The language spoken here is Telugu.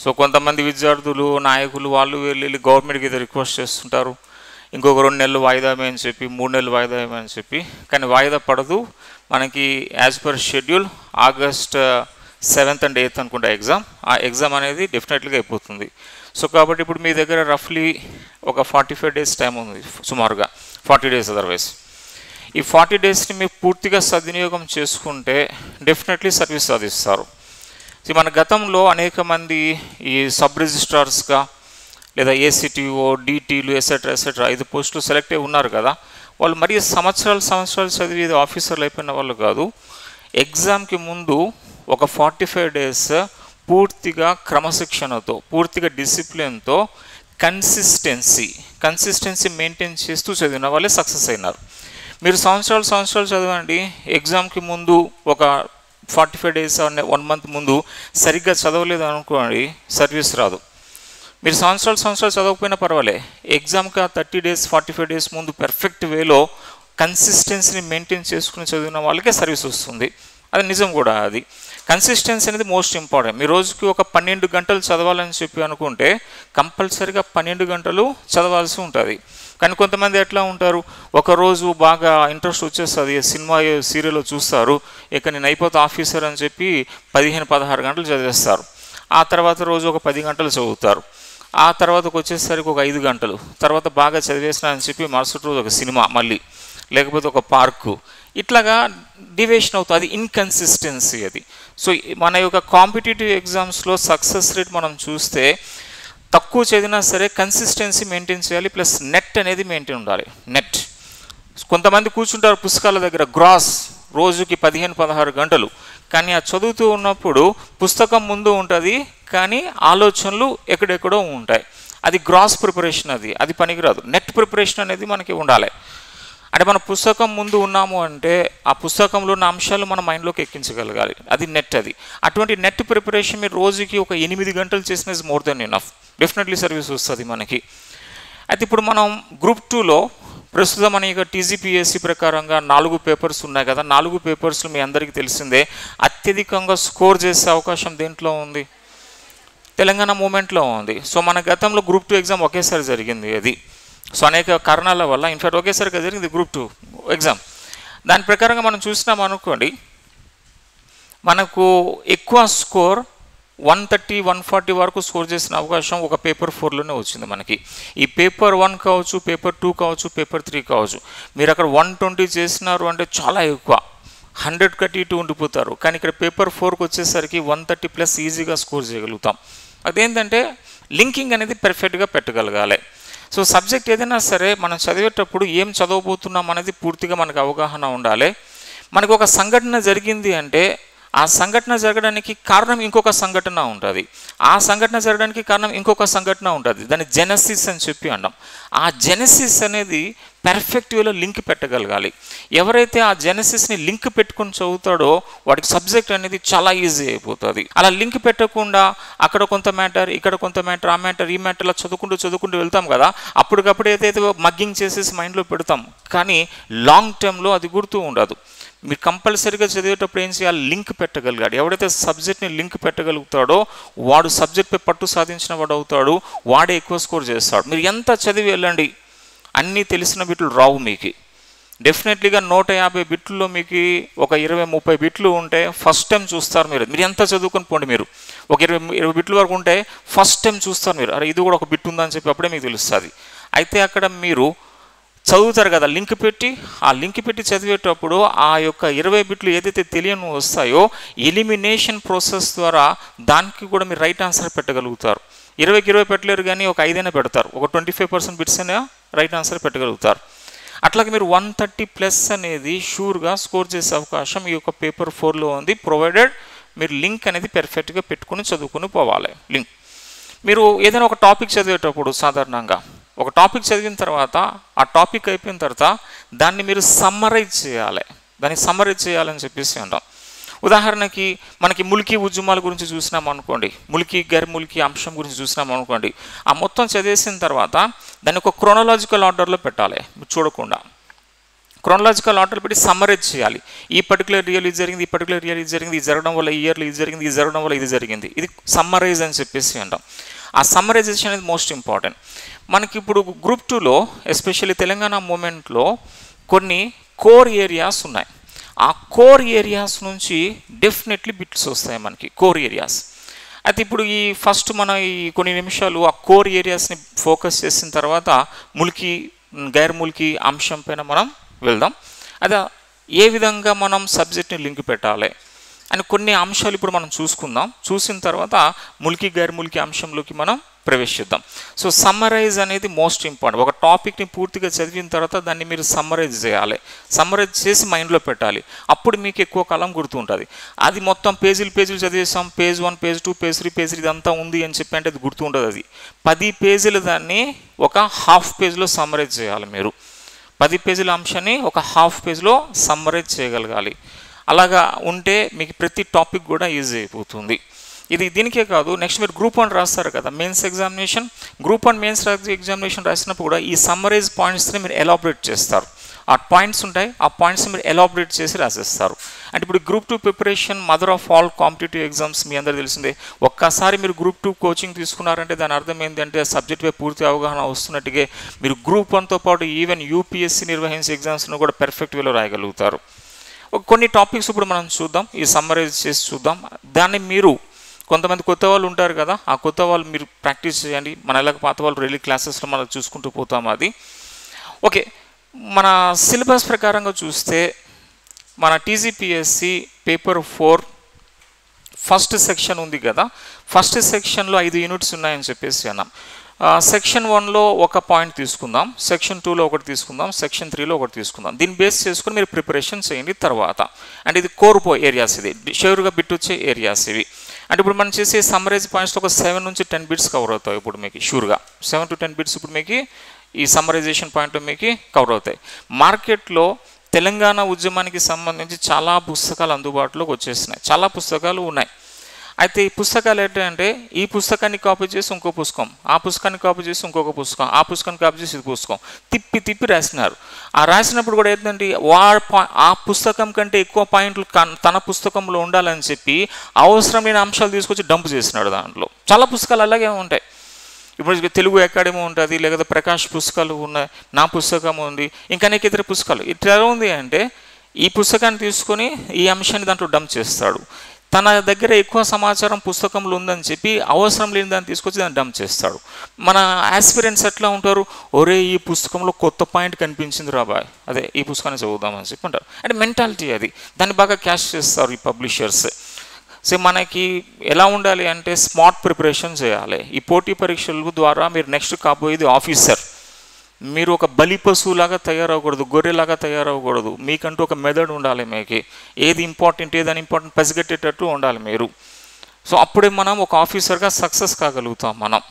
సో కొంతమంది విద్యార్థులు నాయకులు వాళ్ళు వెళ్ళి గవర్నమెంట్కి ఏదో రిక్వెస్ట్ చేస్తుంటారు, ఇంకొక 2 నెలలు వాయిదా వేయమని చెప్పి, 3 నెలలు వాయిదా వేయమని చెప్పి, కానీ వాయిదా పడదు. మనకి as per schedule August 7th and 8th అనుకుంటా ఎగ్జామ్. ఆ ఎగ్జామ్ అనేది డెఫినెట్లీగా అయిపోతుంది. సో కాబట్టి ఇప్పుడు మీ దగ్గర రఫ్లీ ఒక 45 days టైం ఉంది, సుమారుగా 40 days అదర్వైజ్. ఈ 40 daysని మీరు పూర్తిగా సద్వినియోగం చేసుకుంటే డెఫినెట్లీ సర్వీస్ సాధిస్తారు. మన గతంలో అనేక మంది ఈ సబ్ రిజిస్ట్రార్స్గా లేదా ఏసీటీఓ, డీటీలు ఎసెట్రా 5 పోస్టులు సెలెక్ట్ అయి ఉన్నారు కదా. వాళ్ళు మరీ సంవత్సరాలు చదివి ఆఫీసర్లు అయిపోయిన వాళ్ళు కాదు. ఎగ్జామ్కి ముందు ఒక 45 days పూర్తిగా క్రమశిక్షణతో, పూర్తిగా డిసిప్లిన్తో కన్సిస్టెన్సీ మెయింటైన్ చేస్తూ చదివిన వాళ్ళే సక్సెస్ అయినారు. మీరు సంవత్సరాలు చదవండి, ఎగ్జామ్కి ముందు ఒక 45 days 1 month ముందు సరిగ్గా చదవలేదు అనుకోండి, సర్వీస్ రాదు. మీరు సంవత్సరాలు చదవకపోయినా పర్వాలే, ఎగ్జామ్కి 30 days 45 days ముందు పెర్ఫెక్ట్ వేలో కన్సిస్టెన్సీని మెయింటైన్ చేసుకుని చదివిన వాళ్ళకే సర్వీస్ వస్తుంది. అది నిజం కూడా. అది కన్సిస్టెన్సీ అనేది మోస్ట్ ఇంపార్టెంట్. మీ రోజుకి ఒక 12 గంటలు చదవాలని చెప్పి అనుకుంటే కంపల్సరీగా 12 గంటలు చదవాల్సి ఉంటుంది. కానీ కొంతమంది ఎట్లా ఉంటారు, ఒకరోజు బాగా ఇంట్రెస్ట్ వచ్చేస్తుంది, సినిమా సీరియల్లో చూస్తారు, ఇక నేను అయిపోతే ఆఫీసర్ అని చెప్పి 15-16 గంటలు చదివేస్తారు. ఆ తర్వాత రోజు ఒక 10 గంటలు చదువుతారు. ఆ తర్వాతకు వచ్చేసరికి ఒక 5 గంటలు, తర్వాత బాగా చదివేసిన అని చెప్పి మరుసటి రోజు ఒక సినిమా మళ్ళీ, లేకపోతే ఒక పార్కు, ఇట్లాగా డివేషన్ అవుతుంది. అది ఇన్కన్సిస్టెన్సీ అది. సో మన యొక్క కాంపిటేటివ్ ఎగ్జామ్స్లో సక్సెస్ రేట్ మనం చూస్తే తక్కువ చదివినా సరే కన్సిస్టెన్సీ మెయింటైన్ చేయాలి, ప్లస్ నెట్ అనేది మెయింటైన్ ఉండాలి. నెట్ కొంతమంది కూర్చుంటారు పుస్తకాల దగ్గర గ్రాస్ రోజుకి 15-16 గంటలు, కానీ ఆ చదువుతూ ఉన్నప్పుడు పుస్తకం ముందు ఉంటుంది, కానీ ఆలోచనలు ఎక్కడెక్కడో ఉంటాయి. అది గ్రాస్ ప్రిపరేషన్, అది పనికిరాదు. నెట్ ప్రిపరేషన్ అనేది మనకి ఉండాలి. అంటే మన పుస్తకం ముందు ఉన్నాము అంటే ఆ పుస్తకంలో ఉన్న అంశాలు మన మైండ్లోకి ఎక్కించగలగాలి, అది నెట్. అటువంటి నెట్ ప్రిపరేషన్ మీరు రోజుకి ఒక 8 గంటలు చేసిన is more than enough, definitely service వస్తుంది మనకి. అయితే ఇప్పుడు మనం గ్రూప్ 2లో ప్రస్తుతం మన ఇక టీజీపీఎస్సీ ప్రకారంగా 4 పేపర్స్ ఉన్నాయి కదా. 4 పేపర్స్లో మీ అందరికీ తెలిసిందే, అత్యధికంగా స్కోర్ చేసే అవకాశం దేంట్లో ఉంది? తెలంగాణ మూమెంట్లో ఉంది. సో మన గతంలో గ్రూప్ 2 ఎగ్జామ్ ఒకేసారి జరిగింది. అది సో అనేక కారణాల వల్ల ఇన్ఫాక్ట్ ఒకేసారిగా జరిగింది గ్రూప్ 2 ఎగ్జామ్. దాని ప్రకారంగా మనం చూసినాం అనుకోండి, మనకు ఎక్కువ స్కోర్ 130-140 వరకు స్కోర్ చేసిన అవకాశం ఒక పేపర్ 4లోనే వచ్చింది మనకి. ఈ పేపర్ 1 కావచ్చు, పేపర్ 2 కావచ్చు, పేపర్ 3 కావచ్చు. మీరు అక్కడ 120 చేసినారు అంటే చాలా ఎక్కువ, 100 కట్టి ఇటు ఉండిపోతారు. కానీ ఇక్కడ పేపర్ 4కి వచ్చేసరికి 130+ ఈజీగా స్కోర్ చేయగలుగుతాం. అదేంటంటే లింకింగ్ అనేది పెర్ఫెక్ట్గా పెట్టగలగాలి. సో సబ్జెక్ట్ ఏదైనా సరే మనం చదివేటప్పుడు ఏం చదవబోతున్నాం అనేది పూర్తిగా మనకు అవగాహన ఉండాలి. మనకు ఒక సంఘటన జరిగింది అంటే ఆ సంఘటన జరగడానికి కారణం ఇంకొక సంఘటన ఉంటుంది, ఆ సంఘటన జరగడానికి కారణం ఇంకొక సంఘటన ఉంటుంది. దాన్ని జెనసిస్ అని చెప్పి అంటాం. ఆ జెనసిస్ అనేది పర్ఫెక్ట్ వేలో లింక్ పెట్టగలగాలి. ఎవరైతే ఆ జెనసిస్ని లింక్ పెట్టుకుని చదువుతాడో వాడికి సబ్జెక్ట్ అనేది చాలా ఈజీ అయిపోతుంది. అలా లింక్ పెట్టకుండా అక్కడ కొంత మ్యాటర్, ఇక్కడ కొంత మ్యాటర్, ఆ మ్యాటర్, ఈ మ్యాటర్ అలా చదువుకుంటూ వెళ్తాం కదా. అప్పటికప్పుడు ఏదైతే మగ్గింగ్ చేసేసి మైండ్లో పెడతాం, కానీ లాంగ్ టర్మ్లో అది గుర్తు ఉండదు. మీరు కంపల్సరీగా చదివేటప్పుడు ఏం చేయాలి? లింక్ పెట్టగలిగాడు. ఎవడైతే సబ్జెక్ట్ని లింక్ పెట్టగలుగుతాడో వాడు సబ్జెక్ట్పై పట్టు సాధించిన వాడు అవుతాడు, వాడే ఎక్కువ స్కోర్ చేస్తాడు. మీరు ఎంత చదివి వెళ్ళండి, అన్నీ తెలిసిన బిట్లు రావు మీకు. డెఫినెట్లీగా 150 బిట్లలో మీకు ఒక 20-30 బిట్లు ఉంటే ఫస్ట్ టైం చూస్తారు మీరు ఎంత చదువుకొని పోండి. మీరు ఒక 20 బిట్ల వరకు ఉంటే ఫస్ట్ టైం చూస్తారు మీరు, అరే ఇది కూడా ఒక బిట్ ఉందని చెప్పి అప్పుడే మీకు తెలుస్తుంది. అయితే అక్కడ మీరు చదువుతారు కదా లింక్ పెట్టి, ఆ లింక్ పెట్టి చదివేటప్పుడు ఆ యొక్క 20 బిట్లు ఏదైతే తెలియని వస్తాయో ఎలిమినేషన్ ప్రాసెస్ ద్వారా దానికి కూడా మీరు రైట్ ఆన్సర్ పెట్టగలుగుతారు. 20కి 20 పెట్టలేరు, కానీ ఒక 5 అయినా పెడతారు, ఒక 25% బిట్స్ అయినా రైట్ ఆన్సర్ పెట్టగలుగుతారు. అట్లాగే మీరు 130+ అనేది షూర్గా స్కోర్ చేసే అవకాశం ఈ యొక్క పేపర్ 4లో ఉంది, ప్రొవైడెడ్ మీరు లింక్ అనేది పెర్ఫెక్ట్గా పెట్టుకుని చదువుకుని పోవాలి. లింక్ మీరు ఏదైనా ఒక టాపిక్ చదివేటప్పుడు సాధారణంగా ఒక టాపిక్ చదివిన తర్వాత ఆ టాపిక్ అయిపోయిన తర్వాత దాన్ని మీరు సమ్మరైజ్ చేయాలని చెప్పేసి అంటాం. ఉదాహరణకి మనకి ముల్కీ ఉద్యమాల గురించి చూసినాం అనుకోండి, ముల్కీ గైర్ ముల్కీ అంశం గురించి చూసినాం అనుకోండి, ఆ మొత్తం చదివేసిన తర్వాత దాన్ని ఒక క్రోనలాజికల్ ఆర్డర్లో పెట్టాలి. చూడకుండా క్రోనలాజికల్ ఆర్డర్ పెట్టి సమ్మరైజ్ చేయాలి. ఈ పర్టికులర్ ఇయర్ ఇది జరిగింది, ఈ పర్టికులర్ ఇయర్ ఇది జరిగింది, ఇది జరగడం వల్ల ఈ ఇయర్లో ఇది జరిగింది, ఇది జరగడం వల్ల ఇది జరిగింది. ఇది సమ్మరైజ్ అని చెప్పేసి అంటాం. ఆ సమ్మరైజేషన్ అనేది మోస్ట్ ఇంపార్టెంట్. మనకి ఇప్పుడు గ్రూప్ 2లో ఎస్పెషల్లీ తెలంగాణ మూమెంట్లో కొన్ని కోర్ ఏరియాస్ ఉన్నాయి. ఆ కోర్ ఏరియాస్ నుంచి డెఫినెట్లీ బిట్స్ వస్తాయి మనకి, కోర్ ఏరియాస్. అయితే ఇప్పుడు ఈ ఫస్ట్ మన ఈ కొన్ని నిమిషాలు ఆ కోర్ ఏరియాస్ని ఫోకస్ చేసిన తర్వాత ముల్కీ గైర్ముల్కీ అంశం పైన మనం వెళ్దాం. అదే ఏ విధంగా మనం సబ్జెక్ట్ని లింక్ పెట్టాలి అని కొన్ని అంశాలు ఇప్పుడు మనం చూసుకుందాం. చూసిన తర్వాత ముల్కీ గైర్ముల్కీ అంశంలోకి మనం ప్రవేశిద్దాం. సో సమ్మరైజ్ అనేది మోస్ట్ ఇంపార్టెంట్. ఒక టాపిక్ని పూర్తిగా చదివిన తర్వాత దాన్ని మీరు సమ్మరైజ్ చేయాలి. సమ్మరైజ్ చేసి మైండ్లో పెట్టాలి. అప్పుడు మీకు ఎక్కువ కాలం గుర్తుంటుంది. అది మొత్తం పేజీలు చదివేసాం, పేజ్ 1, పేజ్ 2, పేజ్ 3, పేజ్ 3 ఇదంతా ఉంది అని చెప్పి అంటే అది గుర్తుంటుంది. అది 10 పేజీలు దాన్ని ఒక హాఫ్ పేజ్లో సమ్మరైజ్ చేయాలి. మీరు 10 పేజీల అంశాన్ని ఒక హాఫ్ పేజ్లో సమ్మరైజ్ చేయగలగాలి. అలాగా ఉంటే మీకు ప్రతి టాపిక్ కూడా ఈజీ అయిపోతుంది. ఇది దీనికే కాదు, నెక్స్ట్ మీరు గ్రూప్ 1 రాస్తారు కదా, mains examination. Group 1 mains examination రాసినప్పుడు కూడా ఈ సమ్మరైజ్ పాయింట్స్ని మీరు ఎలాబరేట్ చేస్తారు. ఆ పాయింట్స్ ఉంటాయి, ఆ పాయింట్స్ని మీరు ఎలాబరేట్ చేసి రాసేస్తారు. అంటే ఇప్పుడు group 2 preparation mother of all competitive exams మీ అందరూ తెలిసిందే. ఒక్కసారి మీరు గ్రూప్ 2 కోచింగ్ తీసుకున్నారంటే దాని అర్థం ఏంటంటే సబ్జెక్ట్ పై పూర్తి అవగాహన వస్తున్నట్టుగా మీరు గ్రూప్ 1తో పాటు ఈవెన్ యూపీఎస్సీ నిర్వహించే ఎగ్జామ్స్ను కూడా పర్ఫెక్ట్ వేలో రాయగలుగుతారు. కొన్ని టాపిక్స్ ఇప్పుడు మనం చూద్దాం, ఈ సమ్మరైజ్ చేసి చూద్దాం. దాన్ని మీరు కొంతమంది కొత్త వాళ్ళు ఉంటారు కదా, ఆ కొత్త వాళ్ళు మీరు ప్రాక్టీస్ చేయండి. మన ఎలాగ పాత వాళ్ళు రైలీ క్లాసెస్లో మనం చూసుకుంటూ పోతాం. అది ఓకే. మన సిలబస్ ప్రకారంగా చూస్తే మన టీజీపీఎస్సీ పేపర్ 4 ఫస్ట్ సెక్షన్ ఉంది కదా, ఫస్ట్ సెక్షన్లో 5 యూనిట్స్ ఉన్నాయని చెప్పేసి అన్నాం. సెక్షన్ 1లో ఒక పాయింట్ తీసుకుందాం, సెక్షన్ 2లో ఒకటి తీసుకుందాం, సెక్షన్ 3లో ఒకటి తీసుకుందాం. దీన్ని బేస్ చేసుకుని మీరు ప్రిపరేషన్ చేయండి తర్వాత. అంటే ఇది కోర్ ఏరియాస్, ఇది షూర్గా బిట్ వచ్చే ఏరియాస్ ఇవి. అంటే ఇప్పుడు మనం చేసే సమ్మరైజ్ పాయింట్స్లో ఒక 7 నుంచి 10 బిట్స్ కవర్ అవుతాయి. ఇప్పుడు మీకు షూర్గా 7 to 10 బిట్స్ ఇప్పుడు మీకు ఈ సమ్మరైజేషన్ పాయింట్లో మీకు కవర్ అవుతాయి. మార్కెట్లో తెలంగాణ ఉద్యమానికి సంబంధించి చాలా పుస్తకాలు అందుబాటులోకి వచ్చేసినాయి, చాలా పుస్తకాలు ఉన్నాయి. అయితే ఈ పుస్తకాలు ఏంటంటే ఈ పుస్తకాన్ని కాపీ చేసి ఇంకో పుస్తకం, ఆ పుస్తకాన్ని కాపీ చేసి ఇంకొక పుస్తకం, ఆ పుస్తకాన్ని కాపీ చేసి ఇది పుస్తకం తిప్పి రాసినారు. ఆ రాసినప్పుడు కూడా ఏంటంటే ఆ పుస్తకం కంటే ఎక్కువ పాయింట్లు తన పుస్తకంలో ఉండాలని చెప్పి అవసరం లేని అంశాలు తీసుకొచ్చి డంప్ చేసినాడు. దాంట్లో చాలా పుస్తకాలు అలాగే ఉంటాయి. ఇప్పుడు తెలుగు అకాడమీ ఉంటుంది, లేకపోతే ప్రకాష్ పుస్తకాలు ఉన్నాయి, నా పుస్తకం ఉంది, ఇంకా అనేక ఇతర పుస్తకాలు. ఇట్లా ఎలా ఉంది అంటే ఈ పుస్తకాన్ని తీసుకొని ఈ అంశాన్ని దాంట్లో డంప్ చేస్తాడు. తన దగ్గర ఎక్కువ సమాచారం పుస్తకంలో ఉందని చెప్పి అవసరం లేని దాన్ని తీసుకొచ్చి దాన్ని డంప్ చేస్తాడు. మన ఆస్పిరెంట్స్ ఎట్లా ఉంటారు, ఒరే ఈ పుస్తకంలో కొత్త పాయింట్ కనిపించింది రాబాయ్, అదే ఈ పుస్తకాన్ని చదువుదామని చెప్పి అంటారు. అంటే మెంటాలిటీ అది, దాన్ని బాగా క్యాష్ చేస్తారు ఈ పబ్లిషర్స్. సో మనకి ఎలా ఉండాలి అంటే స్మార్ట్ ప్రిపరేషన్ చేయాలి. ఈ పోటీ పరీక్షల ద్వారా మీరు నెక్స్ట్ కాబోయేది ఆఫీసర్. మీరు ఒక బలి పశువులాగా తయారవ్వకూడదు, గొర్రెలాగా తయారవ్వకూడదు. మీకంటూ ఒక మెథడ్ ఉండాలి. మీకు ఏది ఇంపార్టెంట్ ఏదని ఇంపార్టెంట్ పసిగట్టేటట్టు ఉండాలి మీరు. సో అప్పుడే మనం ఒక ఆఫీసర్గా సక్సెస్ కాగలుగుతాం మనం.